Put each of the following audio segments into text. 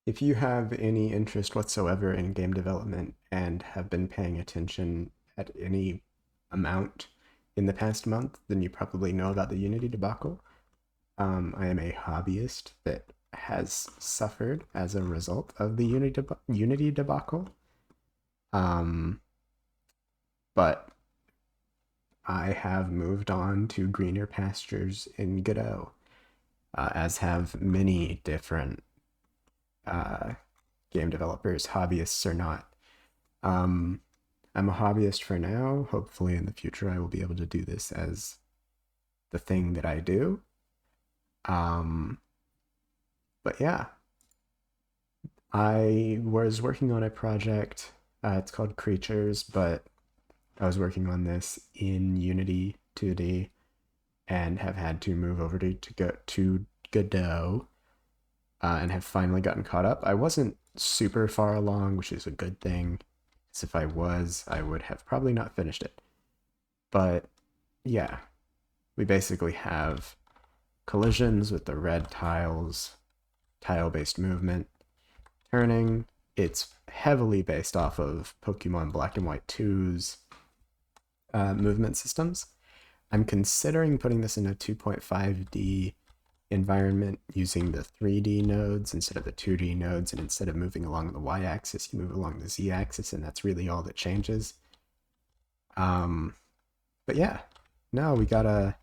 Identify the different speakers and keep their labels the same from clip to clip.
Speaker 1: If you have any interest whatsoever in game development and have been paying attention at any amount in the past month, then you probably know about the Unity debacle. I am a hobbyist that has suffered as a result of the Unity debacle. Um, but I have moved on to greener pastures in Godot, as have many different uh, game developers, hobbyists or not. Um, I'm a hobbyist for now. Hopefully, in the future, I will be able to do this as the thing that I do. Um, but yeah, I was working on a project. It's called Creatures, but I was working on this in Unity 2D and have had to move over to go to Godot, and have finally gotten caught up. I wasn't super far along, which is a good thing. Because if I was, I would have probably not finished it. But yeah, we basically have collisions with the red tiles, tile-based movement, turning. It's heavily based off of Pokemon Black and White 2's movement systems. I'm considering putting this in a 2.5D environment using the 3D nodes instead of the 2D nodes, and instead of moving along the y-axis, you move along the z-axis, and that's really all that changes. But yeah, no, we got a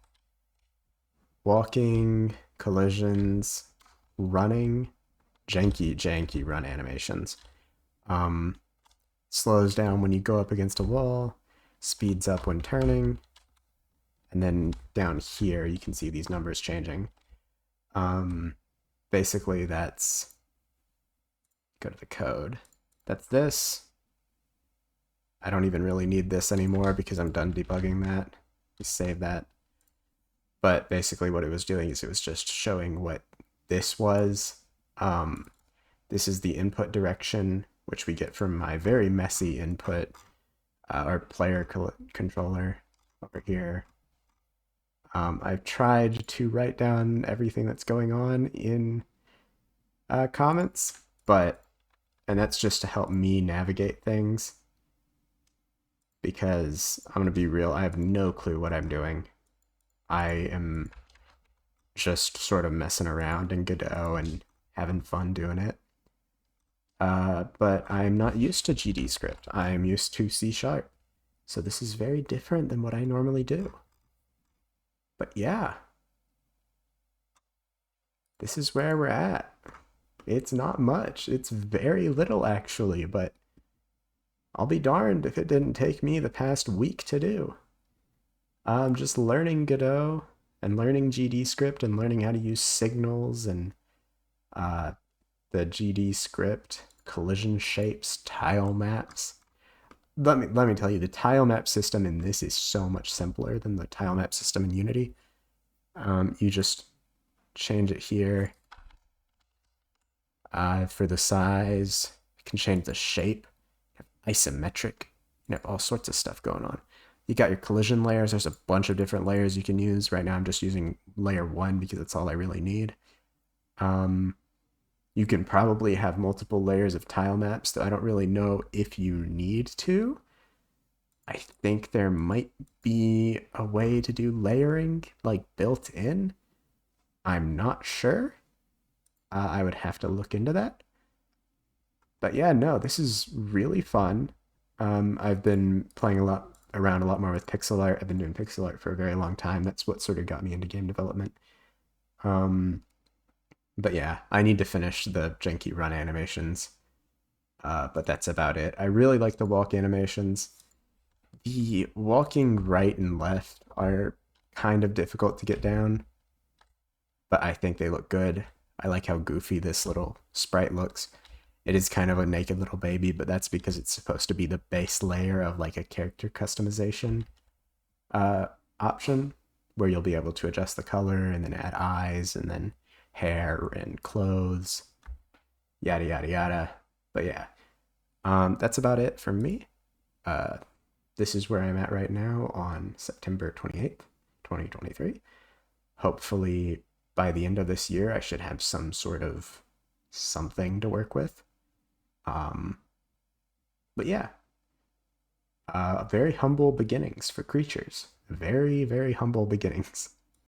Speaker 1: walking, collisions, running, janky run animations. Um, Slows down when you go up against a wall, speeds up when turning, and then down here you can see these numbers changing. Basically that's, go to the code. That's this. I don't even really need this anymore because I'm done debugging that. Just save that. But basically what it was doing is it was just showing what this was. This is the input direction, which we get from my very messy input, or player controller over here. I've tried to write down everything that's going on in comments, and that's just to help me navigate things, because I'm going to be real, I have no clue what I'm doing. I am just sort of messing around in Godot and having fun doing it. But I'm not used to GD script. I'm used to C sharp. So this is very different than what I normally do. But yeah, this is where we're at. It's not much. It's very little, actually, but I'll be darned if it didn't take me the past week to do. I'm just learning Godot and learning GD script and learning how to use signals and uh, the GD script, collision shapes, tile maps. Let me tell you, the tile map system in this is so much simpler than the tile map system in Unity. You just change it here for the size. You can change the shape, isometric. You have all sorts of stuff going on. You got your collision layers. There's a bunch of different layers you can use. Right now I'm just using layer 1 because that's all I really need. You can probably have multiple layers of tile maps, though I don't really know if you need to. I think there might be a way to do layering, like built in. I'm not sure. I would have to look into that. But yeah, no, this is really fun. I've been playing around a lot more with pixel art. I've been doing pixel art for a very long time. That's what sort of got me into game development. Um, but yeah, I need to finish the janky run animations. But that's about it. I really like the walk animations. The walking right and left are kind of difficult to get down, but I think they look good. I like how goofy this little sprite looks. It is kind of a naked little baby, but that's because it's supposed to be the base layer of like a character customization uh, option, where you'll be able to adjust the color and then add eyes and then hair and clothes, yada yada yada. But yeah, that's about it from me. Uh, this is where I'm at right now on September 28th, 2023. Hopefully, by the end of this year, I should have some sort of something to work with. Um, but yeah, very humble beginnings for creatures. Very, very humble beginnings.